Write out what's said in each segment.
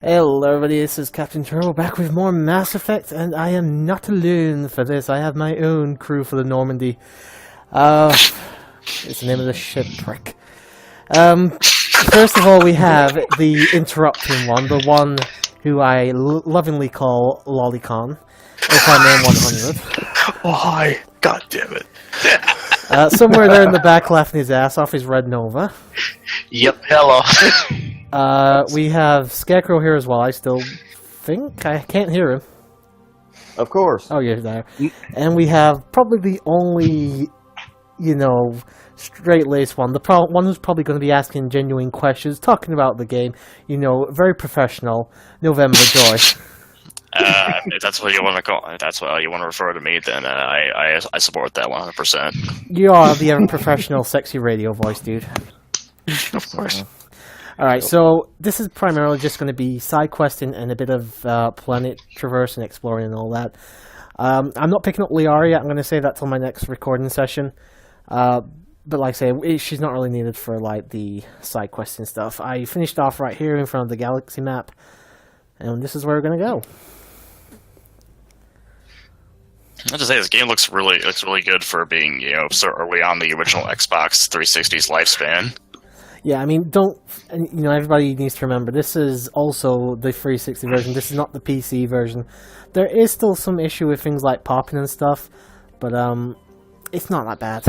Hello everybody, this is CaptainTurbo back with more Mass Effect, and I am not alone for this. I have my own crew for the Normandy. It's the name of the ship, prick. First of all, we have the interrupting one, the one who I lovingly call Lolicon, FMM 100. Why? God damn it. Somewhere there in the back laughing his ass off is Red Nova. Yep, hello. We have Scarecrow here as well. I still think I can't hear him. Of course. Oh, you're there. And we have probably the only, straight-laced one. The one who's probably going to be asking genuine questions, talking about the game. Very professional. November Joy. If that's what you want to call. If that's what you want to refer to me, then I support that 100%. You are the ever-professional, sexy radio voice, dude. Of course. Alright, so this is primarily just going to be side questing and a bit of planet traverse and exploring and all that. I'm not picking up Liara yet. I'm going to save that till my next recording session. But like I say, she's not really needed for the side questing stuff. I finished off right here in front of the galaxy map, and this is where we're going to go. I have to say, this game looks really good for being so early on the original Xbox 360's lifespan. Yeah, I mean, everybody needs to remember, this is also the 360 version. This is not the PC version. There is still some issue with things like popping and stuff, but it's not that bad.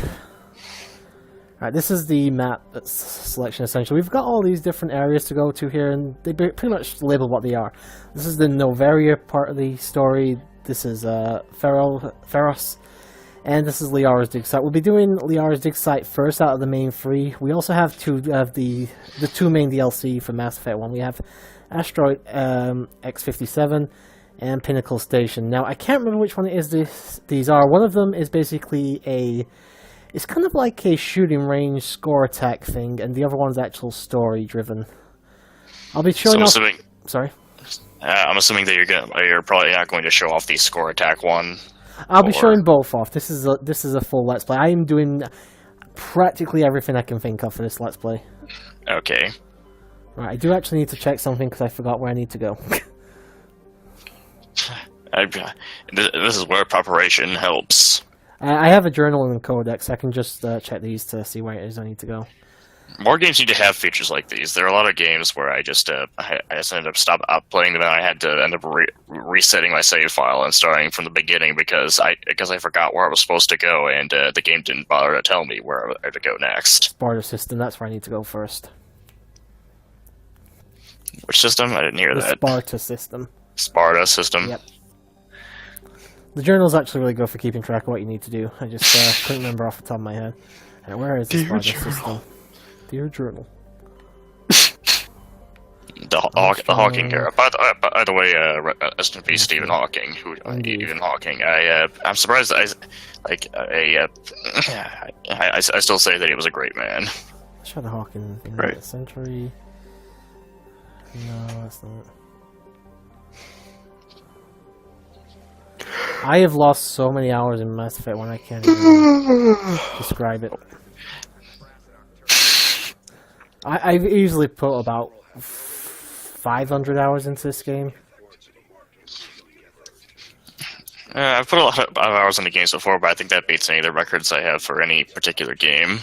Alright, this is the map selection, essentially. We've got all these different areas to go to here, and they pretty much label what they are. This is the Novaria part of the story. This is Feros. And this is Liara's dig site. We'll be doing Liara's dig site first out of the main three. We also have the two main DLC for Mass Effect 1. We have Asteroid X-57 and Pinnacle Station. Now, I can't remember which one it is these are. One of them is basically it's kind of like a shooting range score attack thing, and the other one's actual story driven. I'll be showing off... Sorry? I'm assuming that you're probably not going to show off the score attack one. I'll be showing both off. This is a full Let's Play. I am doing practically everything I can think of for this Let's Play. Okay. Right, I do actually need to check something because I forgot where I need to go. This is where preparation helps. I have a journal and a codex. I can just check these to see where it is I need to go. More games need to have features like these. There are a lot of games where I just ended up playing them, and I had to end up resetting my save file and starting from the beginning because I forgot where I was supposed to go, and the game didn't bother to tell me where to go next. Sparta system, that's where I need to go first. Which system? I didn't hear that. The Sparta system. Sparta system? Yep. The journal's actually really good for keeping track of what you need to do. I just couldn't remember off the top of my head. And where is the Sparta system? Dear Journal. The Hawking era. By the way, rest in peace, Stephen Hawking. Stephen Hawking. I'm surprised. I still say that he was a great man. Let's try the Hawking thing. Right. Century. No, that's not it. I have lost so many hours in Mass Effect 1 I can't even describe it. I've easily put about 500 hours into this game. I've put a lot of hours into games before, but I think that beats any of the records I have for any particular game.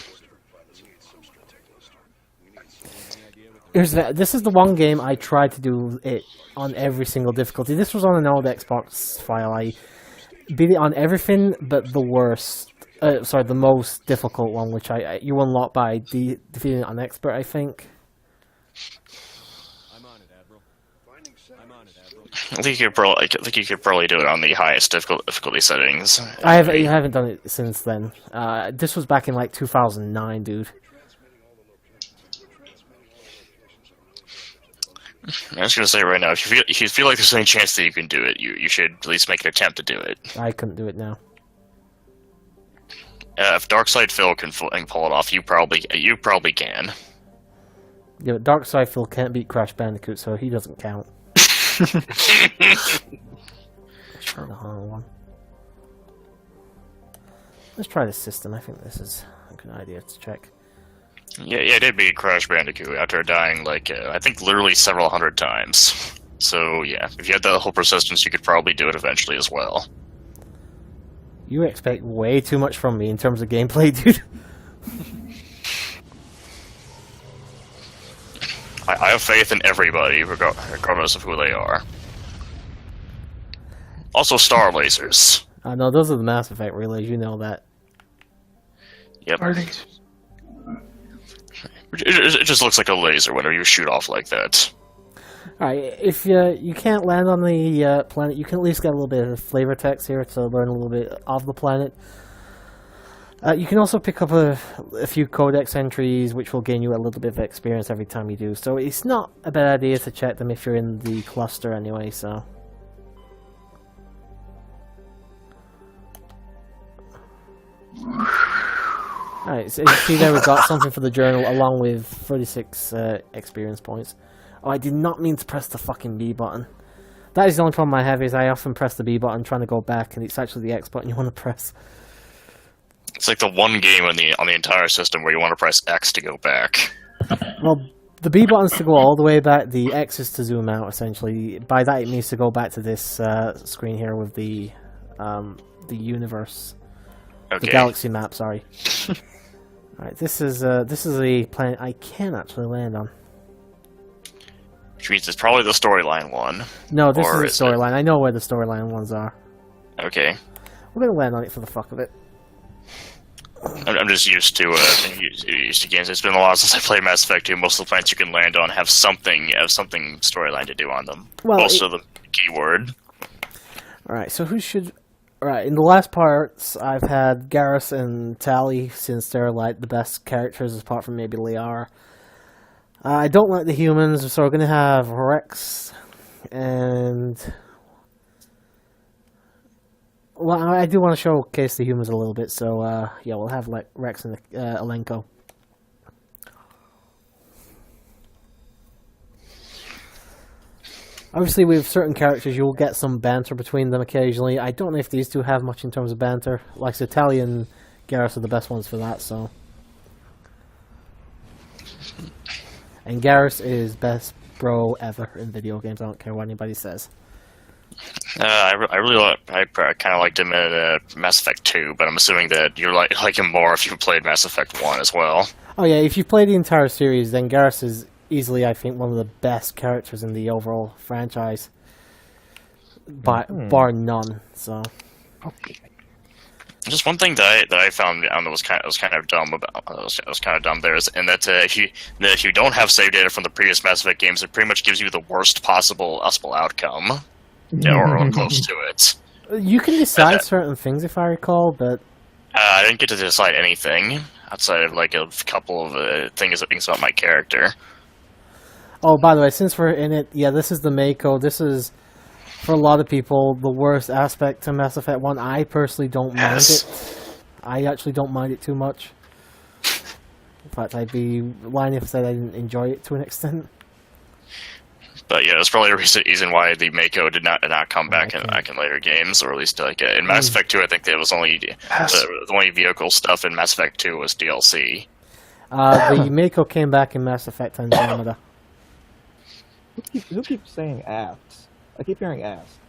This is the one game I tried to do it on every single difficulty. This was on an old Xbox file. I beat it on everything but the worst. The most difficult one, which you unlock by defeating an expert, I think. I'm on it, Admiral. I think you could probably do it on the highest difficulty settings. I haven't done it since then. This was back in 2009, dude. I'm just gonna say right now, if you feel like there's any chance that you can do it, you should at least make an attempt to do it. I couldn't do it now. If Darkside Phil can pull it off, you probably can. Yeah, but Darkside Phil can't beat Crash Bandicoot, so he doesn't count. Let's try the harder one. Let's try the system. I think this is a good idea to check. Yeah, I did beat Crash Bandicoot after dying, like, I think literally several hundred times. So, yeah, if you had that whole persistence, you could probably do it eventually as well. You expect way too much from me in terms of gameplay, dude. I have faith in everybody, regardless of who they are. Also, star lasers. No, those are the Mass Effect relays, you know that. Yep. It just looks like a laser whenever you shoot off like that. Alright, if you can't land on the planet, you can at least get a little bit of flavor text here to learn a little bit of the planet. You can also pick up a few codex entries, which will gain you a little bit of experience every time you do. So it's not a bad idea to check them if you're in the cluster anyway, so... Alright, so you see there we've got something for the journal along with 36 experience points. Oh, I did not mean to press the fucking B button. That is the only problem I have, is I often press the B button trying to go back, and it's actually the X button you want to press. It's like the one game on the entire system where you want to press X to go back. Well, the B button's to go all the way back, the X is to zoom out, essentially. By that it means to go back to this screen here with the universe. Okay. The galaxy map, sorry. Alright, this is a planet I can actually land on. Which means it's probably the storyline one. No, this is the storyline. I know where the storyline ones are. Okay. We're gonna land on it for the fuck of it. I'm just used to games. It's been a while since I played Mass Effect 2. Most of the planets you can land on have something storyline to do on them. Well, most of them keyword. Alright, so who should... Alright, in the last parts, I've had Garrus and Tali, since they're like the best characters apart from maybe Liara. I don't like the humans, so we're going to have Rex and... Well, I do want to showcase the humans a little bit, so yeah, we'll have Rex and Alenko. Obviously, with certain characters, you'll get some banter between them occasionally. I don't know if these two have much in terms of banter. Like, so Tali and Garrus are the best ones for that, so... And Garrus is best bro ever in video games. I don't care what anybody says. I kind of liked him in Mass Effect 2, but I'm assuming that you like him more if you played Mass Effect 1 as well. Oh yeah, if you've played the entire series, then Garrus is easily, I think, one of the best characters in the overall franchise, bar none. So. Just one thing that I found that was kind of dumb there is, and that if you don't have save data from the previous Mass Effect games, it pretty much gives you the worst possible outcome, or close to it. You can decide certain things, if I recall, but I didn't get to decide anything outside of like a couple of things about my character. Oh, by the way, since we're in it, yeah, this is the Mako. This is, for a lot of people, the worst aspect to Mass Effect 1. I personally don't mind it. I actually don't mind it too much. In fact, I'd be lying if I said I didn't enjoy it to an extent. But yeah, that's probably a reason why the Mako did not come back in later games, or at least like in Mass Effect 2. I think there was only the only vehicle stuff in Mass Effect 2 was DLC. The Mako came back in Mass Effect Andromeda. Who keeps saying ass? I keep hearing ass.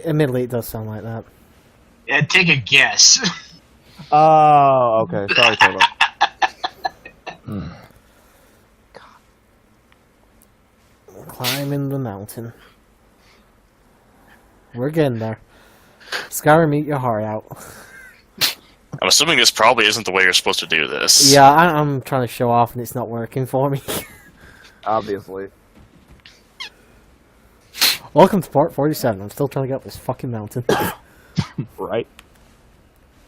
Admittedly, it does sound like that. Yeah, take a guess. Oh, okay. Sorry, Turbo. Climbing the mountain. We're getting there. Skyrim, eat your heart out. I'm assuming this probably isn't the way you're supposed to do this. Yeah, I'm trying to show off and it's not working for me. Obviously. Welcome to part 47. I'm still trying to get up this fucking mountain. Right.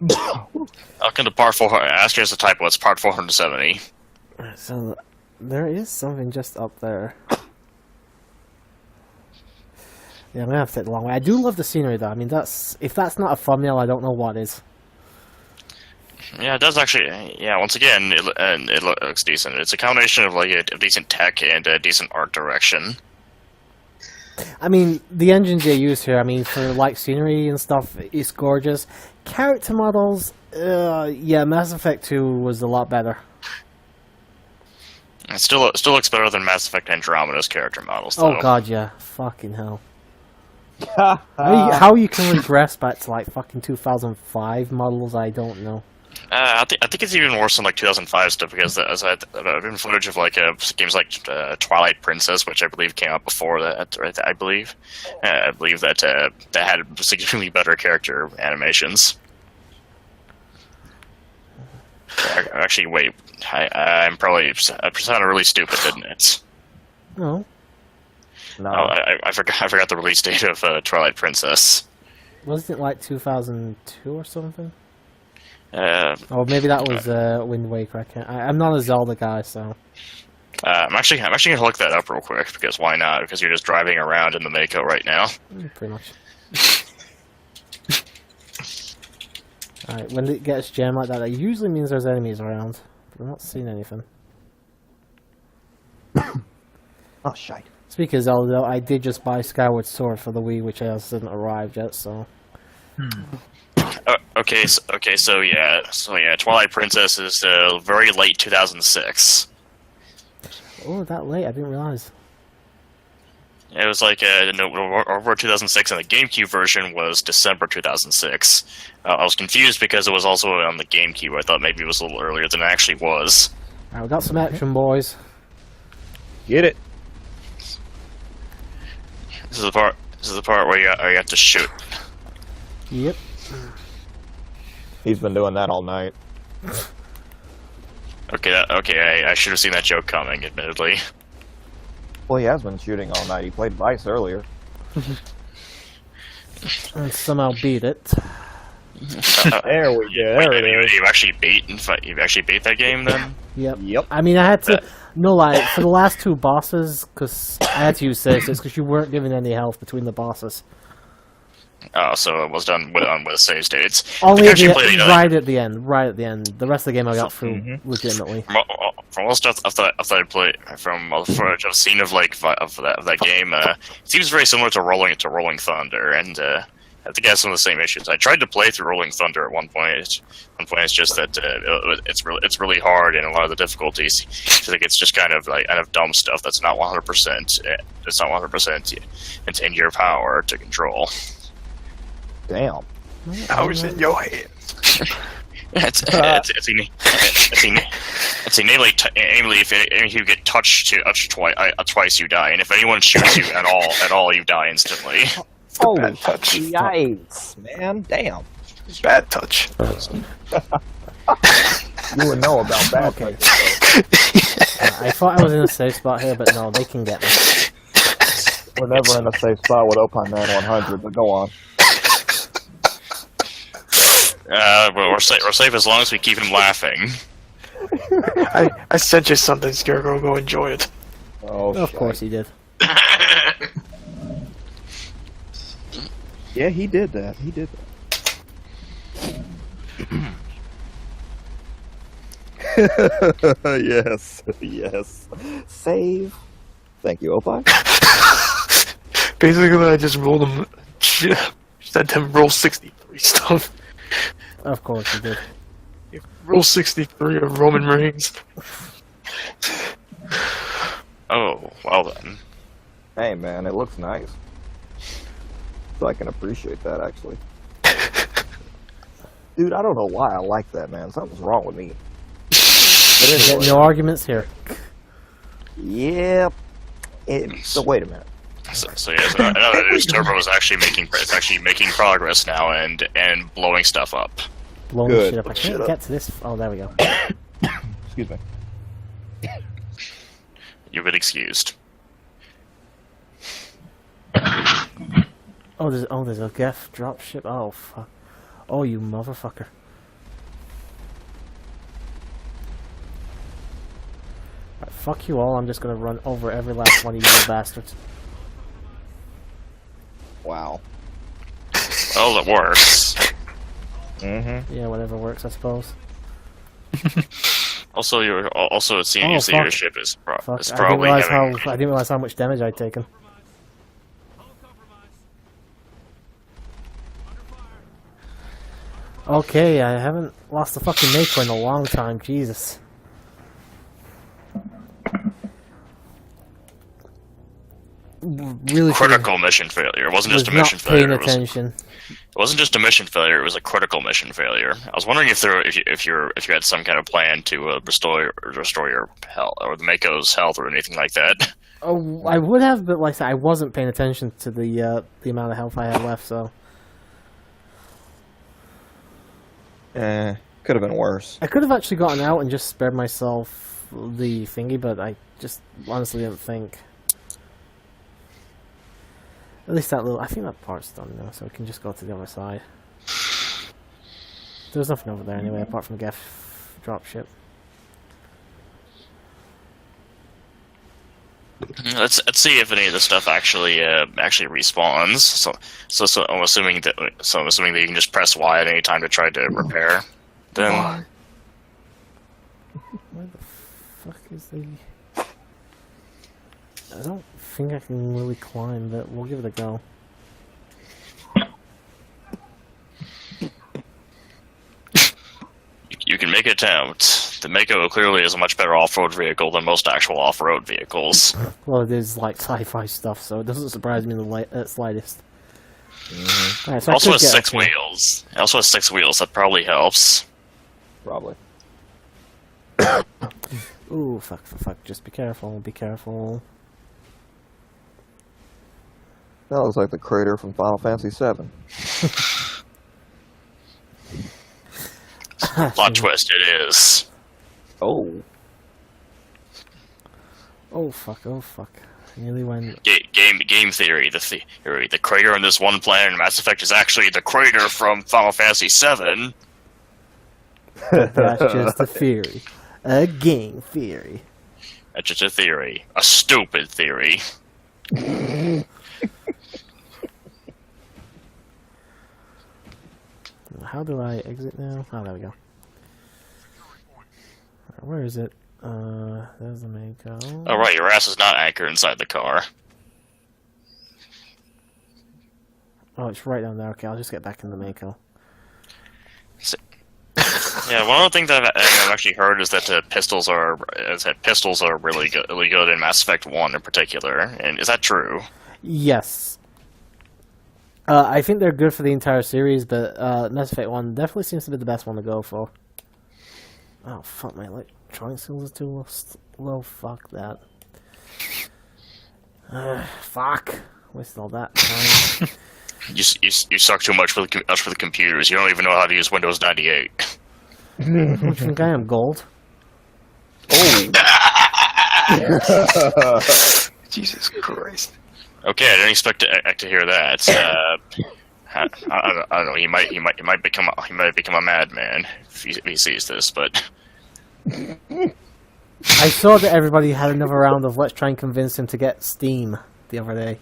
Welcome to part 4. Ask as a typo. It's part 470. So, there is something just up there. Yeah, I'm gonna have to take the long way. I do love the scenery, though. I mean, if that's not a thumbnail, I don't know what is. Yeah, it does actually. Yeah, once again, it looks decent. It's a combination of like a decent tech and a decent art direction. I mean, the engines they use here, I mean, for like scenery and stuff, it's gorgeous. Character models, yeah, Mass Effect 2 was a lot better. It still looks better than Mass Effect Andromeda's character models, though. Oh god, yeah. Fucking hell. How you can regress back to like fucking 2005 models, I don't know. I think it's even worse than like 2005 stuff because as I've been footage of like games like Twilight Princess, which I believe came out before that. Right? I believe that had significantly better character animations. Actually, wait. I'm sounded really stupid, didn't it? No. No. Oh, I forgot the release date of Twilight Princess. Wasn't it like 2002 or something? Uh, Oh, maybe that was Wind Waker. I'm not a Zelda guy, so. I'm actually gonna look that up real quick because why not? Because you're just driving around in the Mako right now. Pretty much. Alright, when it gets jammed like that, it usually means there's enemies around. But I'm not seeing anything. Oh, shite. Speaking of Zelda, though, I did just buy Skyward Sword for the Wii, which hasn't arrived yet, so... Okay, so yeah, Twilight Princess is very late 2006. Oh, that late? I didn't realize. It was like over 2006, and the GameCube version was December 2006. I was confused because it was also on the GameCube. I thought maybe it was a little earlier than it actually was. Alright, we got some action, boys. Get it. This is the part where you have to shoot. Yep. He's been doing that all night. Okay, I should have seen that joke coming, admittedly. Well, he has been shooting all night. He played Vice earlier. And somehow beat it. There we go. There it is. You actually beat that game then? Yep. Yep. I mean, I had to... No lie, for the last two bosses, because I had to use saves, because you weren't given any health between the bosses. Oh, so it was done with save states. Only right at the end. Right at the end. The rest of the game I got through legitimately. From all stuff I played, from all the footage I've seen of that game, it seems very similar to Rolling Thunder, and I think it has some of the same issues. I tried to play through Rolling Thunder at one point. It's just that it's really hard, and a lot of the difficulties. I think it's just kind of dumb stuff that's not 100%. It's not 100% in your power to control. Damn. I was in your head. It's namely if you get touched twice, you die, and if anyone shoots you at all, you die instantly. Holy bad touch. yikes, man. Damn. Bad touch. You would know about bad Okay. touch. I thought I was in a safe spot here, but no, they can get me. We're never in a safe spot with Opine Man 100, but go on. We're safe as long as we keep him laughing. I sent you something, Scarecrow. Go enjoy it. Oh, Of course he did. Yeah, he did that. He did that. Yes. Yes. Save. Thank you, Opine. Basically, I just rolled him. Sent him roll 63 stuff. Of course he did. Roll 63 of Roman Reigns. Oh, well then. Hey, man, it looks nice. So I can appreciate that, actually. Dude, I don't know why I like that, man. Something's wrong with me. But anyway. No arguments here. Yep. So wait a minute. So another news, Turbo is actually making progress now and blowing stuff up. Blowing Good. shit up. I can't get to this. Oh, there we go. Excuse me. You've been excused. Oh, there's a Geth dropship. Oh, fuck. Oh, you motherfucker. Right, fuck you all. I'm just gonna run over every last one of you little bastards. Wow. Well, that works. Mm-hmm. Yeah, whatever works, I suppose. Also, it seems that your ship is Fuck. I probably having. I didn't realize how much damage I'd taken. Okay, I haven't lost a fucking Mako in a long time. Jesus. really critical mission failure. It wasn't was just a not mission paying failure. attention. It wasn't just a mission failure. It was a critical mission failure. I was wondering if you had some kind of plan to restore your health or the Mako's health or anything like that. Oh, I would have, but like I said, I wasn't paying attention to the amount of health I had left. So Could have been worse. I could have actually gotten out and just spared myself the thingy, but I just honestly didn't think. At least that little... I think that part's done now, so we can just go to the other side. There's nothing over there anyway, apart from Geth dropship. Let's see if any of this stuff actually respawns. So I'm assuming that you can just press Y at any time to try to repair. Then Where the fuck is the... I don't think I can really climb, but we'll give it a go. you can make an attempt. The Mako clearly is a much better off-road vehicle than most actual off-road vehicles. Well, it is like sci-fi stuff, so it doesn't surprise me in the slightest. Mm-hmm. Alright, so Also I has could get 6 up here. wheels. It also has 6 wheels. That probably helps. Probably. Ooh, fuck. Just be careful, be careful. That looks like the crater from Final Fantasy VII. Plot twist, it is. Oh. Oh fuck. I nearly went... Game theory. The crater on this one planet in Mass Effect is actually the crater from Final Fantasy VII. That's just a theory. A game theory. That's just a theory. A stupid theory. How do I exit now? Oh, there we go. Where is it? There's the Mako. Oh right, your ass is not anchored inside the car. Oh, it's right down there. Okay, I'll just get back in the Mako. Yeah, one of the things I've actually heard is that pistols are really good in Mass Effect 1 in particular. And is that true? Yes. I think they're good for the entire series, but Mass Effect 1 definitely seems to be the best one to go for. Oh, fuck, my electronic skills is too low. Fuck that. Fuck. Wasted all that time. You suck too much for the computers. You don't even know how to use Windows 98. What do you think I am, gold? Oh. Jesus Christ. Okay, I didn't expect to hear that. I don't know. He might become a madman if he sees this, but. I saw that everybody had another round of let's try and convince him to get Steam the other day.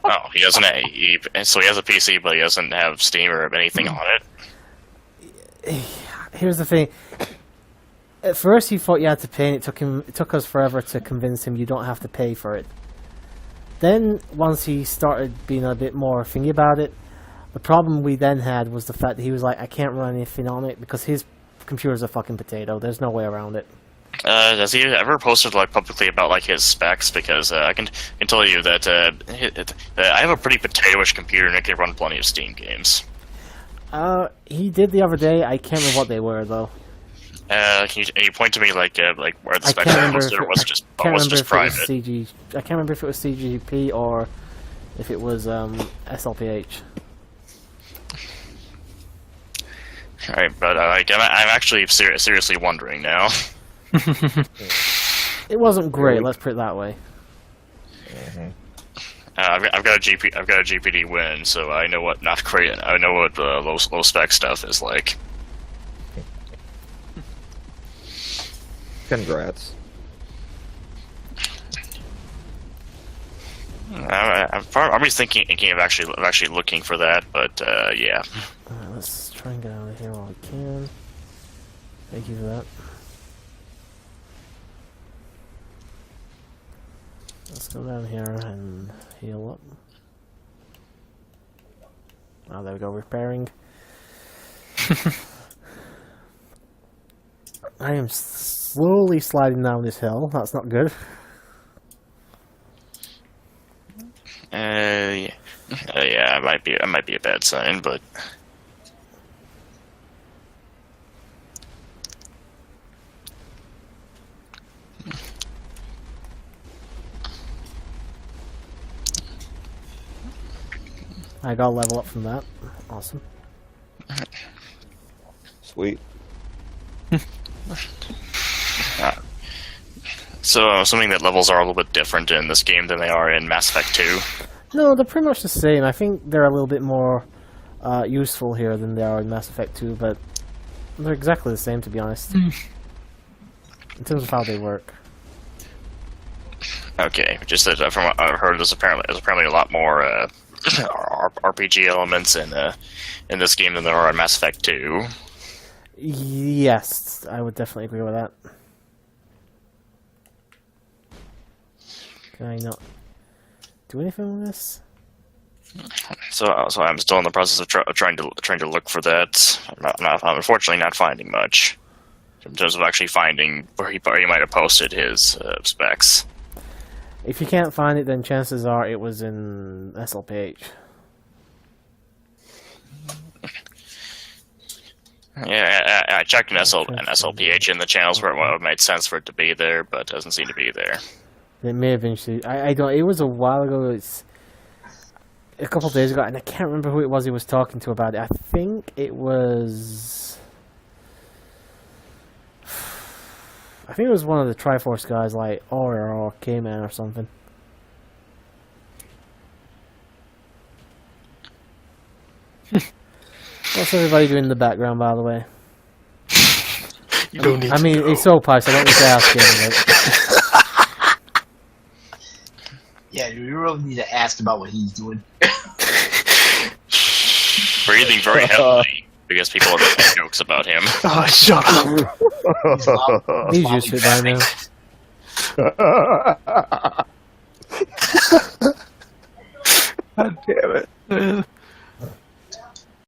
Oh, he doesn't. So he has a PC, but he doesn't have Steam or anything on it. Here's the thing. At first he thought you had to pay, and it took us forever to convince him you don't have to pay for it. Then, once he started being a bit more thingy about it, the problem we then had was the fact that he was like, I can't run anything on it because his computer's a fucking potato. There's no way around it. Has he ever posted publicly about his specs? Because I can tell you that I have a pretty potatoish computer and it can run plenty of Steam games. He did the other day. I can't remember what they were though. Can you point to me where the I specs can't are remember posted, or was it just if private? it was CG. I can't remember if it was CGP or if it was SLPH. All right, but I'm actually seriously wondering now. It wasn't great. Let's put it that way. Mm-hmm. I've got a GPD win, so I know what not great. I know what low spec stuff is like. Congrats. I'm probably thinking of actually looking for that, but yeah. Alright, let's try and get out of here while we can. Thank you for that. Let's go down here and heal up. Oh, there we go, repairing. I am slowly sliding down this hill. That's not good. Yeah, it might be a bad sign, but I got a level up from that. Awesome. Sweet. so I'm assuming that levels are a little bit different in this game than they are in Mass Effect 2. No, they're pretty much the same. I think they're a little bit more useful here than they are in Mass Effect 2, but they're exactly the same, to be honest. In terms of how they work. Okay, just that from what I've heard, there's apparently a lot more RPG elements in this game than there are in Mass Effect 2. Yes, I would definitely agree with that. Can I not do anything with this? So I'm still in the process of trying to look for that. I'm unfortunately not finding much in terms of actually finding where he might have posted his specs. If you can't find it, then chances are it was in SLPH. Yeah, I checked in SLPH in the channels where it would have made sense for it to be there, but it doesn't seem to be there. It may have been. I don't. It was a while ago. It's a couple of days ago, and I can't remember who it was he was talking to about it. I think it was. I think it was one of the Triforce guys, like or K-Man or something. What's everybody doing in the background, by the way? You don't need I mean, to it's so past. I don't need to ask him. Like, Yeah, you really need to ask about what he's doing. Breathing very heavily because people are making jokes about him. Oh, shut up. he's used to it by now. God damn it.